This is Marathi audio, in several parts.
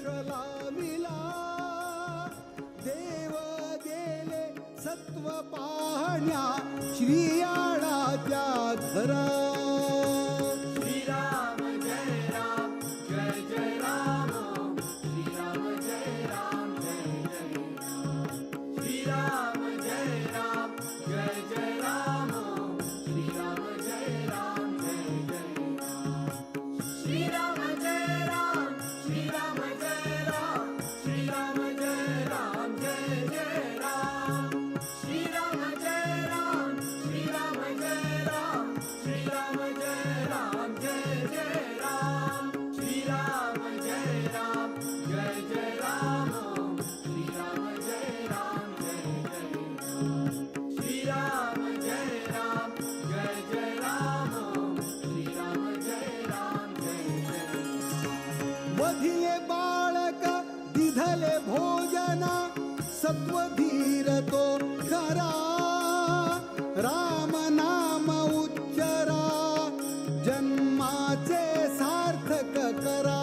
लाविला देव गेले सत्व पाहण्या श्रीयाळाच्या घरा श्रीराम जय राम जय जय राम श्रीराम जय राम जय जय राम श्रीराम जय राम जय जय राम श्रीराम जय राम जय जय राम श्रीराम जय राम श्रीराम जय राम श्रीराम जय राम जय जय राम श्रीराम जय राम श्रीराम जय राम श्रीराम जय राम जय जय राम श्रीराम जय राम जय जय राम श्रीराम जय राम जय जय श्रीराम जय राम जय जय राम श्रीराम जय राम जय जय वधिले बाळक दिधले भोजना सत्वधीर तो खरा राम नाम उच्चरा जन्माचे सार्थक करा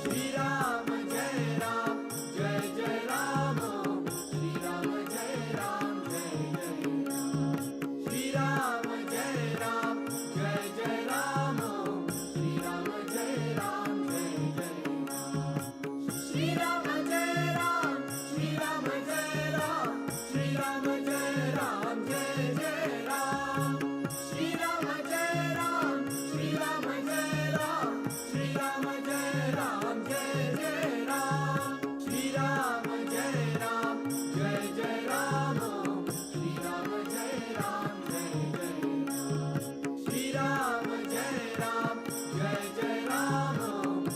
श्रीराम जय राम जय जय राम श्रीराम जय राम जय जय राम श्रीराम जय राम जय जय राम श्रीराम जय राम जय जय राम श्रीराम जय राम श्रीराम जय राम श्रीराम जय राम जय जय राम श्रीराम जय राम श्रीराम जय राम श्रीराम जय राम जय जय राम श्रीराम जय राम जय जय राम श्रीराम जय राम जय जय श्रीराम जय राम जय जय राम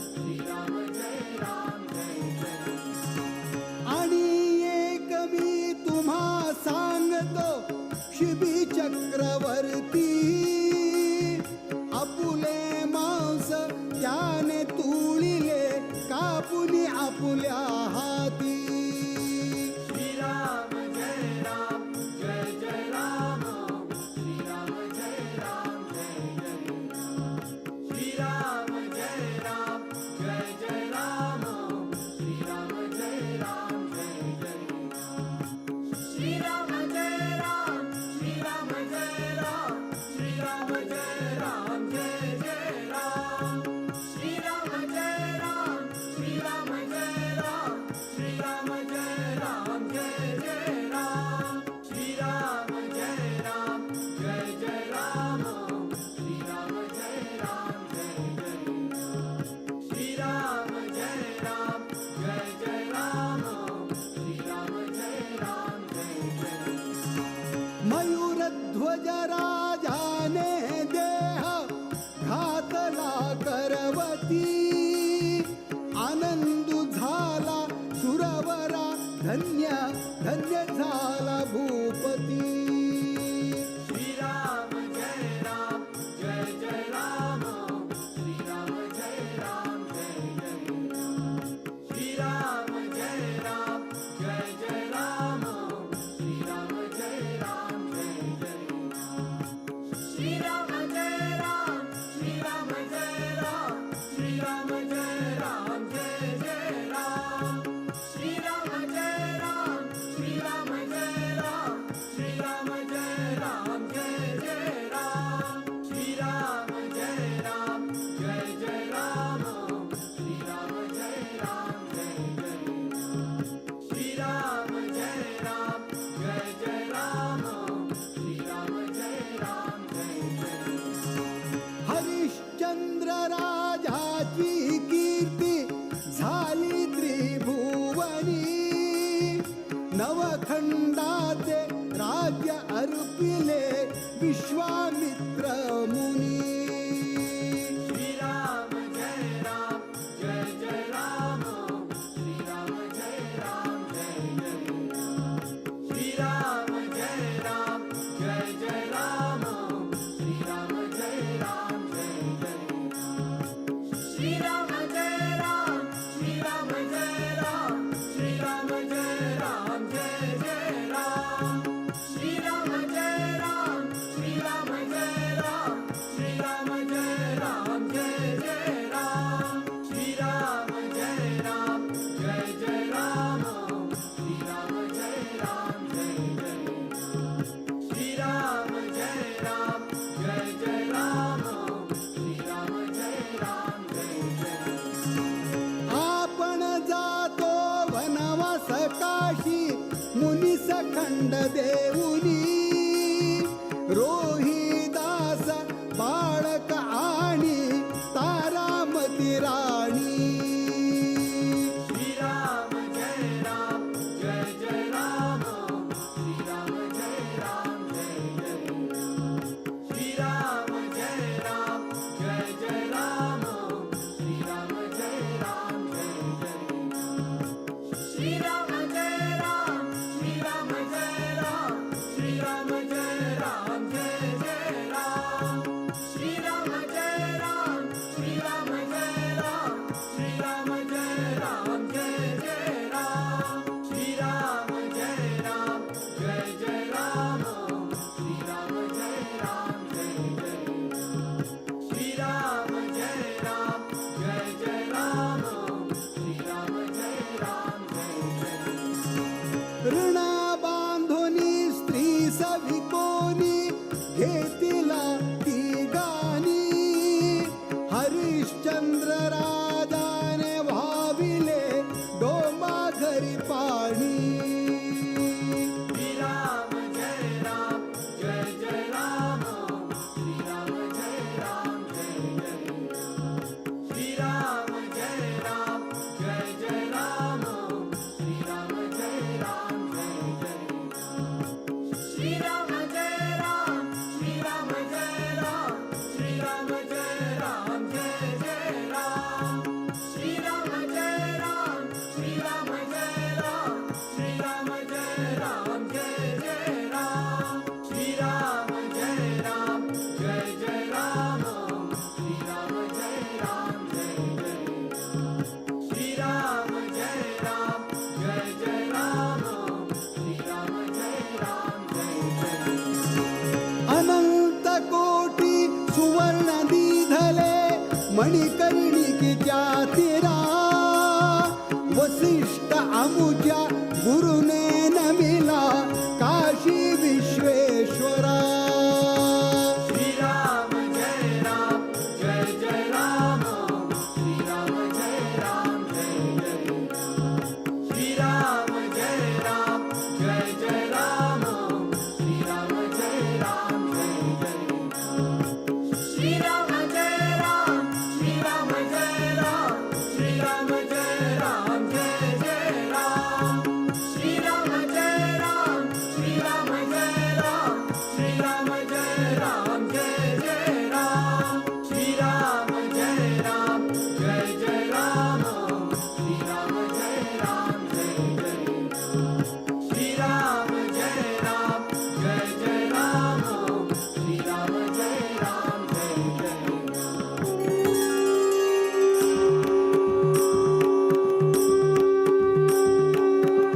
श्रीराम जय राम जय जय आणि एक मी तुम्हा सांगतो शिबी चक्रवर्ती आपुले मांस त्याने तुळिले कापुनी आपुल्या हाती श्रीराम जय राम जय जय राम श्रीराम जय राम जय जय राम श्रीराम जय राम जय जय राम श्रीराम जय राम जय जय राम श्रीराम जय राम श्रीराम जय राम श्रीराम जय राम जय जय राम श्रीराम जय राम श्रीराम जय राम श्रीराम जय राम जय जय राम श्रीराम जय राम जय जय राम श्रीराम जय राम जय जय श्रीराम जय राम जय जय राम श्रीराम जय राम जय जय मयूरध्वज राजाने देह घातला करवती आनंदू झाला सुरवरा धन्य धन्य झाला भूपती श्रीराम जय राम जय जय राम श्रीराम जय राम जय जय राम श्रीराम जय राम जय जय राम श्रीराम जय राम जय जय राम श्रीराम जय राम श्रीराम जय राम श्रीराम जय राम जय जय राम श्रीराम जय राम श्रीराम जय राम श्रीराम जय राम जय जय राम श्रीराम जय राम जय जय राम श्रीराम जय राम जय जय राम श्रीराम जय राम जय जय राम श्रीराम जय राम जय जय हरिश्चंद्र राजाची कीर्ती झाली त्रिभुवनी नवखंडाचे राज्य अर्पिले विश्वामित्र मुनी श्रीराम जय राम जय जय राम श्रीराम जय राम जय जय राम श्रीराम जय राम जय जय राम श्रीराम जय राम जय जय राम श्रीराम जय राम श्रीराम जय राम श्रीराम जय राम जय जय राम श्रीराम जय राम श्रीराम जय राम श्रीराम दंड देऊनी रोहिदास बाळक आणि तारामती राणी श्रीराम जय राम जय जय राम श्रीराम जय राम जय जय राम श्रीराम जय राम जय जय राम श्रीराम जय राम जय जय श्रीराम जय राम श्रीराम जय राम श्रीराम जय राम जय जय राम श्रीराम जय राम श्रीराम जय राम श्रीराम जय राम जय जय राम श्रीराम जय राम जय जय राम श्रीराम जय राम जय जय श्रीराम जय राम जय जय राम श्रीराम जय राम जय जय ऋणा बांधोनी स्त्री सभिकोनी घेतिला ती गाणी हरिश्चंद्र राजाने भाविले डोंबा घरी पाणी श्रीराम जय राम जय जय राम श्रीराम जय राम जय जय श्रीराम जय राम जय जय राम श्रीराम जय राम जय जय श्रीराम जय राम श्रीराम जय राम श्रीराम जय राम जय जय राम श्रीराम जय राम श्रीराम जय राम श्रीराम जय राम जय जय राम श्रीराम जय राम जय जय राम श्रीराम जय राम जय जय श्रीराम जय राम जय जय राम श्रीराम जय राम जय जय अनंत कोटी सुवर्ण दीधले मणिकर्णिकेच्या तीरा वसिष्ठ अमुच्या गुरुने नमिला काशी विश्वेश्वरा श्रीराम जय राम जय जय राम श्रीराम जय राम जय जय श्रीराम जय राम जय जय राम श्रीराम जय राम जय जय श्रीराम जय राम श्रीराम जय राम श्रीराम जय राम जय जय राम श्रीराम जय राम श्रीराम जय राम श्रीराम जय राम जय जय राम श्रीराम जय राम जय जय राम श्रीराम जय राम जय जय श्रीराम जय राम जय जय राम श्रीराम जय राम जय जय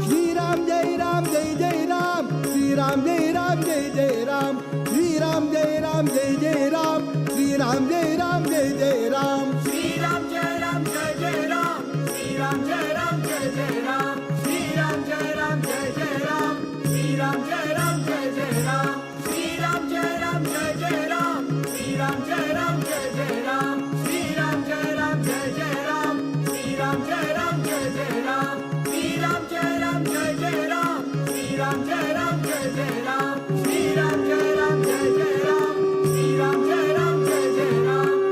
श्रीराम जय राम जय जय राम श्रीराम जय राम जय जय राम श्रीराम जय राम जय जय राम श्रीराम जय राम जय जय राम श्रीराम जय राम जय जय राम श्रीराम जय राम जय जय राम श्रीराम जय राम जय जय राम श्रीराम जय राम जय जय राम श्रीराम जय राम जय जय राम श्रीराम जय राम जय जय राम श्रीराम जय राम जय जय राम श्रीराम जय राम जय जय राम श्रीराम जय राम जय जय राम श्रीराम जय राम जय जय राम श्रीराम जय राम जय जय राम श्रीराम जय राम जय जय राम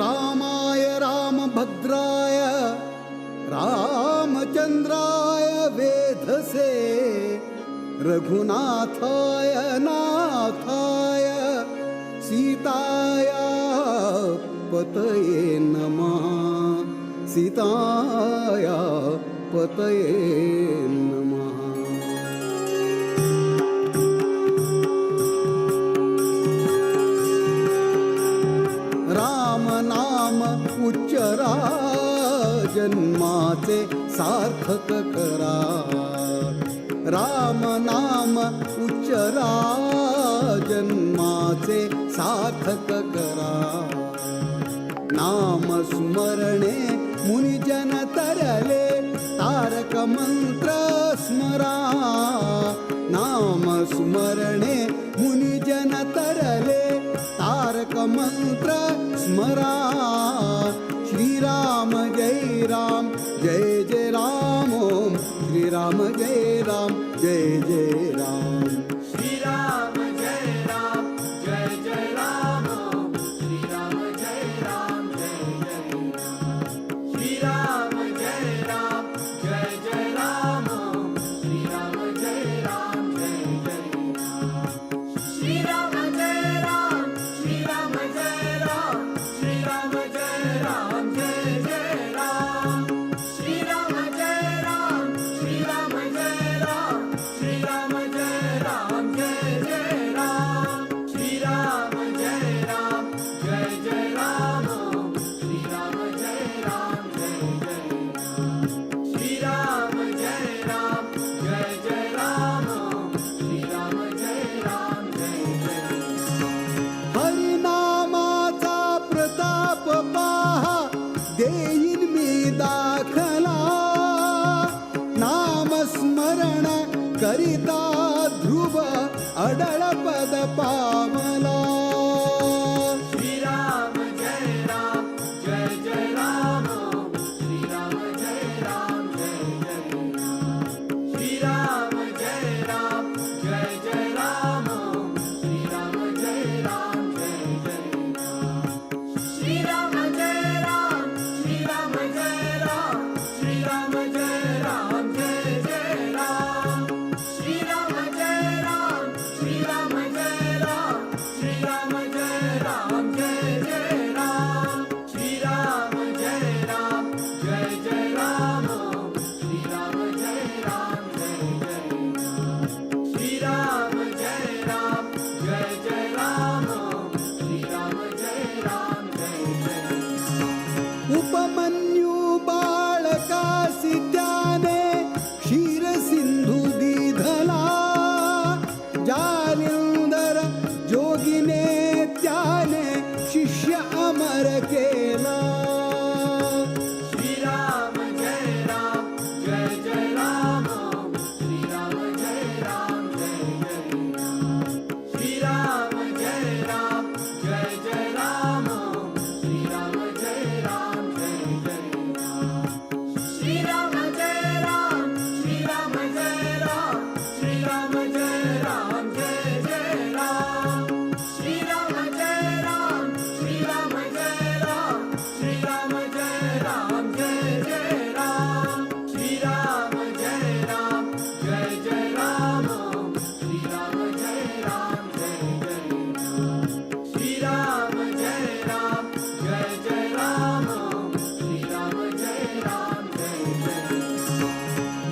रामाय रामभद्राय रामचंद्राय वेधसे रघुनाथाय नाथाय सीताया पतये नमः सीताया पतये नमः राम नाम उच्चरा जन्माचे सार्थक करा राम नाम उच्चरा जन्माचे सार्थक करा नाम स्मरणे मुनिजन तरले तारक मंत्र स्मरा नाम स्मरणे मुनिजन तरले तारक मंत्र स्मरा श्रीराम जय जय राम ओम श्रीराम जय जय राम श्रीराम जय राम जय जय राम ओम श्रीराम जय राम जय जय राम श्रीराम जय राम जय जय राम ओम श्रीराम जय राम जय जय राम श्रीराम जय राम श्रीराम जय राम श्रीराम जय राम जय जय राम श्रीराम जय राम श्रीराम जय राम श्रीराम जय राम जय जय राम श्रीराम जय राम जय जय राम ओम श्रीराम जय राम जय जय राम श्रीराम जय राम जय जय राम ओम श्रीराम जय राम जय जय हरिनामाचा प्रताप पाहा देईन मी दाखला नामस्मरण करिता ध्रुव अडळ पद पावला श्रीराम जय राम जय जय राम ओम श्रीराम जय राम जय जय राम श्रीराम जय राम जय जय राम ओम श्रीराम जय राम जय जय राम श्रीराम जय राम श्रीराम जय राम श्रीराम जय राम जय जय राम श्रीराम जय राम श्रीराम जय राम श्रीराम जय राम जय जय राम श्रीराम जय राम जय जय राम ओम श्रीराम जय राम जय जय राम श्रीराम जय राम जय जय राम ओम श्रीराम जय राम जय जय उपमन्यू बाळकासी त्याने क्षीर सिंधू दिधला जालिंदर जोगिने त्याने शिष्य अमर केला श्रीराम जय राम जय जय राम ओम श्रीराम जय राम जय जय राम श्रीराम जय राम जय जय राम ओम श्रीराम जय राम जय जय राम श्रीराम जय राम श्रीराम जय राम श्रीराम जय राम जय जय राम श्रीराम जय राम श्रीराम जय राम श्रीराम जय राम जय जय राम श्रीराम जय राम जय जय राम ओम श्रीराम जय राम जय जय राम श्रीराम जय राम जय जय राम ओम श्रीराम जय राम जय जय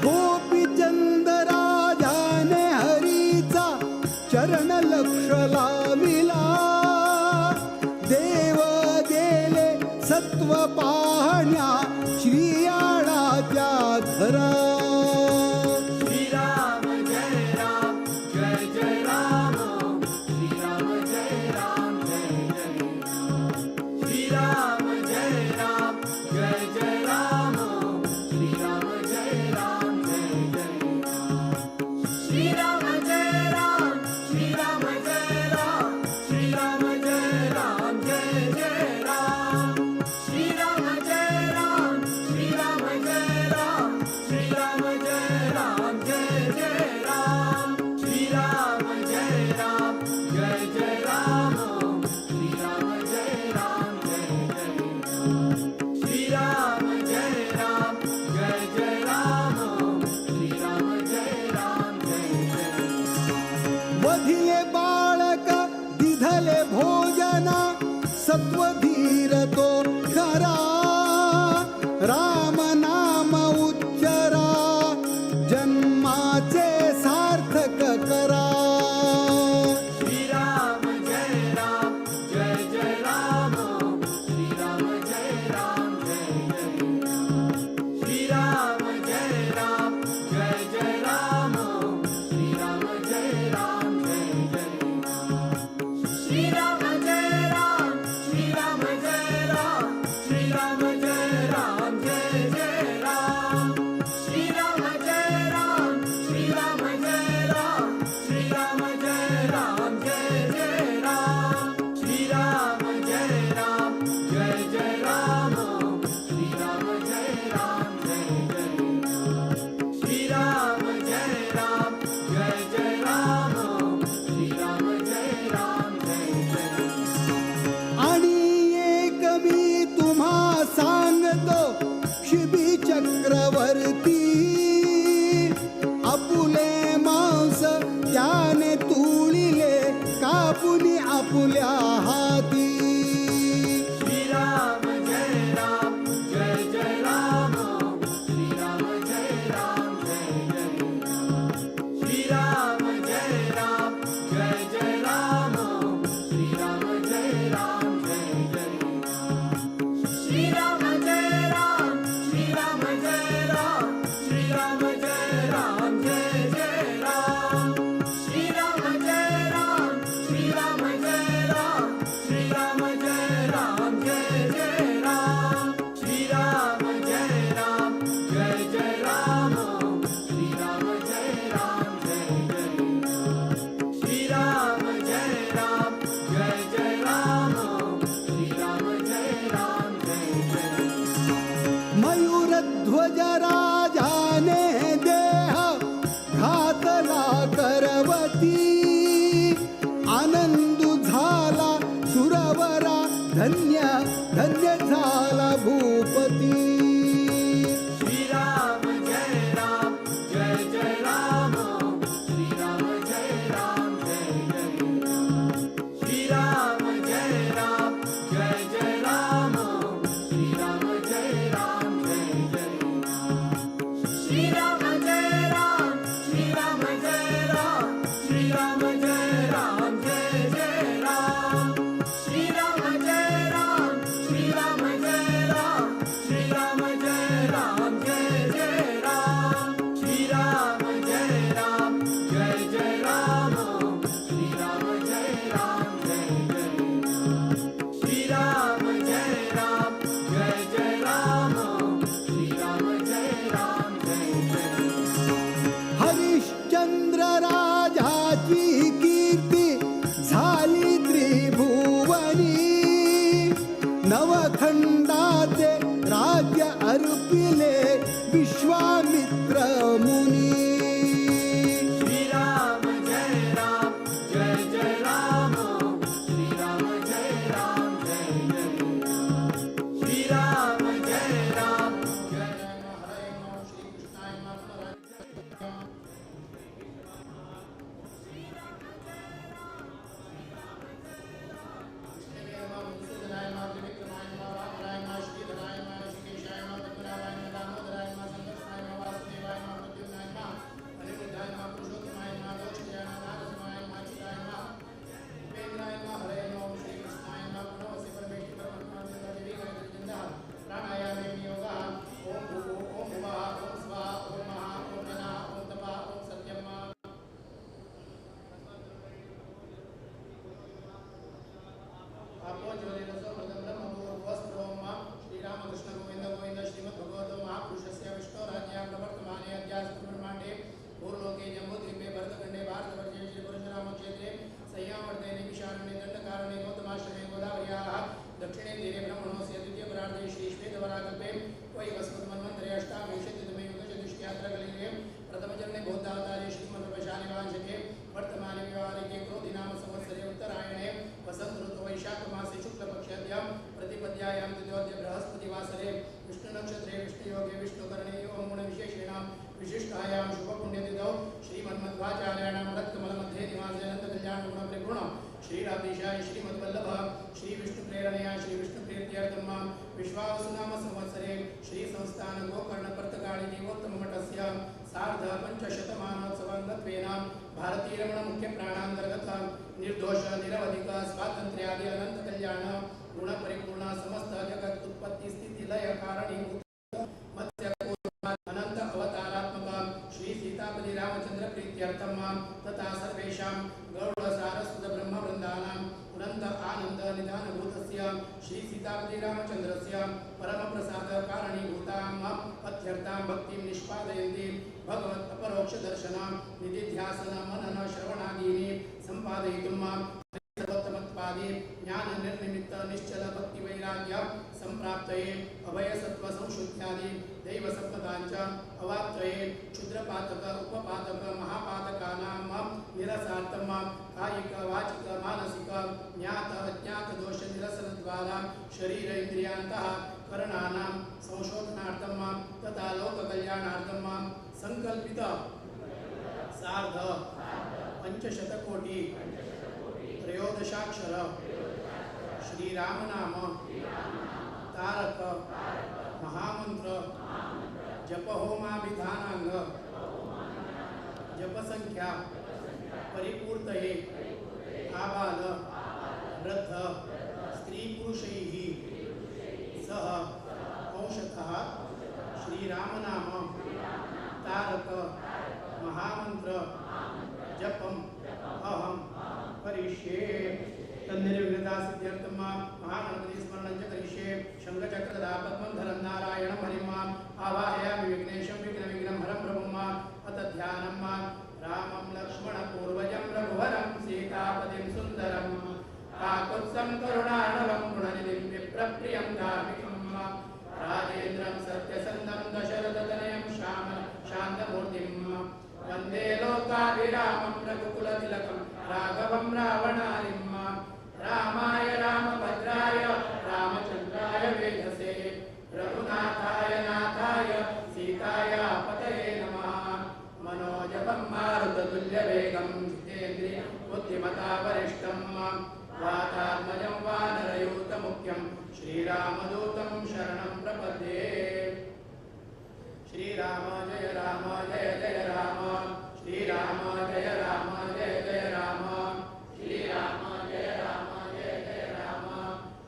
गोपीचंद राजाने हरीचा चरण लक्ष लाविला देव गेले सत्व पाहण्या श्रीयाळाच्या घरा श्रीराम जय राम जय जय राम ओम श्रीराम जय राम जय जय राम श्रीराम जय राम जय जय राम ओम श्रीराम जय राम जय जय राम श्रीराम जय राम श्रीराम जय राम श्रीराम जय राम जय जय राम श्रीराम विठ्ठले भोजना सत्वधीर तो खरा राम नाम उच्चरा जन्माचे सार्थक करा श्रीराम जय राम जय जय राम श्रीराम जय राम जय जय राम श्रीराम जय राम जय जय राम श्रीराम जय राम जय जय राम श्रीराम जय राम श्रीराम जय राम श्रीराम जय राम जय जय राम श्रीराम जय राम श्रीराम जय राम श्रीराम जय राम जय जय राम श्रीराम जय राम जय जय राम श्रीराम जय राम जय जय राम श्रीराम जय राम जय जय राम श्रीराम जय राम जय जय आणि एक मी तुम्हा सांगतो शिबी चक्रवर्ती आपुले मांस त्याने तुळिले कापुनी आपुल्या हाती श्रीराम जय राम जय जय राम श्रीराम जय राम जय जय राम श्रीराम जय राम जय जय राम श्रीराम जय राम जय जय राम श्रीराम जय राम श्रीराम जय राम श्रीराम जय राम जय जय राम श्रीराम जय राम श्रीराम जय राम श्रीराम जय राम जय जय राम श्रीराम जय राम जय जय राम श्रीराम जय राम जय जय राम श्रीराम जय राम जय जय राम श्रीराम जय राम जय जय मयूरध्वज राजाने देह घातला करवती आनंदू झाला सुरवरा धन्य धन्य झाला भूपती श्रीराम जय राम जय जय राम श्रीराम जय राम जय जय राम श्रीराम जय राम जय जय राम श्रीराम जय राम जय जय राम श्रीराम जय राम श्रीराम जय राम श्रीराम जय राम जय जय राम श्रीराम जय राम श्रीराम जय राम श्रीराम जय राम जय जय राम श्रीराम जय राम जय जय राम श्रीराम जय राम जय जय राम श्रीराम जय राम जय जय राम श्रीराम जय राम जय जय हरिश्चंद्र राजाची कीर्ती झाली त्रिभुवनी नवखंडाचे राज्य अर्पिले विश्वामित्र मुनी श्रीराम जय राम जय जय राम श्रीराम जय राम जय जय राम श्रीराम जय राम जय दक्षिणे तीरे ब्रह्मणोस्य द्वितीयपरार्धे श्रीश्वेतवराकल्पे वैवस्वतमन्वन्तरे अष्टाविंशतितमे युगचतुष्टयात्रकलिले प्रथमचरणे बौद्धावतारे श्रीमद्वैशालिवांशके वर्तमाने व्यवहारिके क्रोधि नाम संवत्सरे उत्तरायणे वसंत ऋतु वैशाख मासे शुक्लपक्षाद्यां प्रतिपद्यायां द्वितीयोऽद्य बृहस्पतिवासरे विष्णुनक्षत्रे विष्णुयोगे विष्णुकरणे योगगुणविशेषेण विशिष्टायां शुभपुण्यतिथौ श्रीमन्मध्वाचार्याणां रत्कमलमध्ये निवासयन्त कल्याणगुणपरिपूर्णं श्रीराधेशाय श्रीमद्वल्लभ श्री विष्णुप्रेरणया श्री विष्णुप्रीत्यर्थम विश्वावसुनाम संवत्सरे श्री संस्थान गोकर्ण कर्तकाळी देवोत्तम मठस्य सार्ध पंचशतमानोत्सवांगत्वेन भारतीय रमण मुख्य प्राणांतर्गत निर्दोष निरवधिक स्वातंत्र्यादि अनंत कल्याण गुण परिपूर्ण समस्त जगत उत्पत्ति स्थिति लय कारणीभूत मत्स्य अनंत अवतारात्मक श्री सीतापति रामचंद्र प्रीत्यर्थम तथा सर्वेषां गौड़ सारस्वत ब्रह्म वृंदानां अनंत आनंद निधानभूतस्य श्री सीतापति रामचंद्रस्य परम प्रसाद कारणीभूतां अत्यर्थां भक्तिं निष्पादयन्ति भगवत् अपरोक्ष दर्शन निधिध्यासन मनन श्रवणादीनि संपादयितुं सर्वोत्तमत्वादि ज्ञान निर्निमित्त निश्चल भक्ति वैराग्य संप्राप्तये अभय सत्व संशुद्ध्यादि दैव संपदांच अवाप्तये क्षुद्रपातक उपपातक महापातकानां निरसार्थम कायिक वाचिक मानसिक ज्ञात अज्ञात दोष निरसन द्वारा शरीर इंद्रियांतः करणानां संशोधनार्थम तथा लोक कल्याणार्थम संकल्पित सार्ध पंचशतकोटी त्रयोदशाक्षर श्रीराम नाम तारक महामंत्र जप होमाभिधानांग जप संख्या परिपूर्तये आबाल वृद्ध स्त्री पुरुषैः सह अंशतः श्रीराम नाम तारक महामंत्र जपम अहम करिष्ये तन्निर्विघ्नता सिद्ध्यर्थम महागणपति स्मरणं च करिष्ये शंखचक्र गदा पद्मं धरं नारायणं हरिं आवाहयामि विघ्नेशं विघ्नं हरं प्रभुं अत ध्यानं रामं लक्ष्मण पूर्वजं रघुवरं सीतापतिं सुन्दरं काकुत्स्थं करुणार्णवं गुणनिधिं विप्रप्रियं धार्मिकं राजेन्द्रं सत्यसन्धं दशरथतनयं शान्तमूर्तिं वन्दे लोकाभिरामं रघुकुलतिलकं राघवं रावणारिं रामाय रामभद्राय रामचन्द्राय वेधसे रघुनाथाय नाथाय सीताय पतये नमः मनोजपं मारुततुल्यवेगं जितेन्द्रिय बुद्धिमता वरिष्ठं वातात्मजं वानरयूतमुख्यं श्रीरामदूतं शरणं प्रपद्ये श्रीराम जय जय राम श्रीराम जय जय राम श्रीराम जय जय राम श्रीराम जय जय राम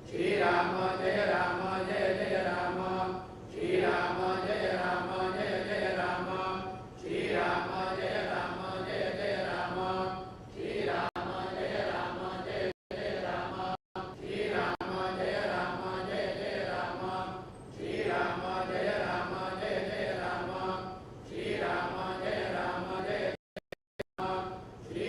श्रीराम जय जय राम श्रीराम जय जय राम श्रीराम जय जय राम श्रीराम जय जय राम श्रीराम जय जय राम श्रीराम जय जय राम श्रीराम जय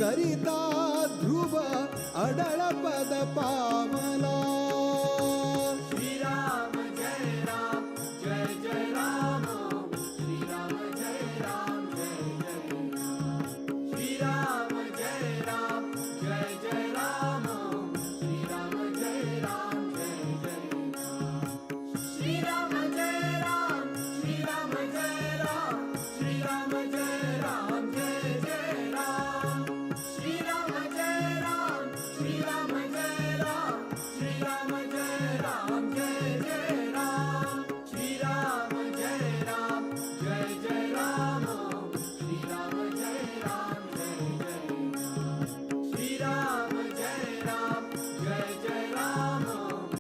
करिता ध्रुव अडळ पद पावला. श्रीराम जय राम जय जय राम श्रीराम जय राम जय जय राम श्रीराम जय राम जय जय राम श्रीराम जय राम जय जय राम श्रीराम जय राम श्रीराम जय राम श्रीराम जय राम जय जय राम श्रीराम जय राम श्रीराम जय राम श्रीराम जय राम जय जय राम श्रीराम जय राम जय जय राम श्रीराम जय राम जय जय राम श्रीराम जय राम जय जय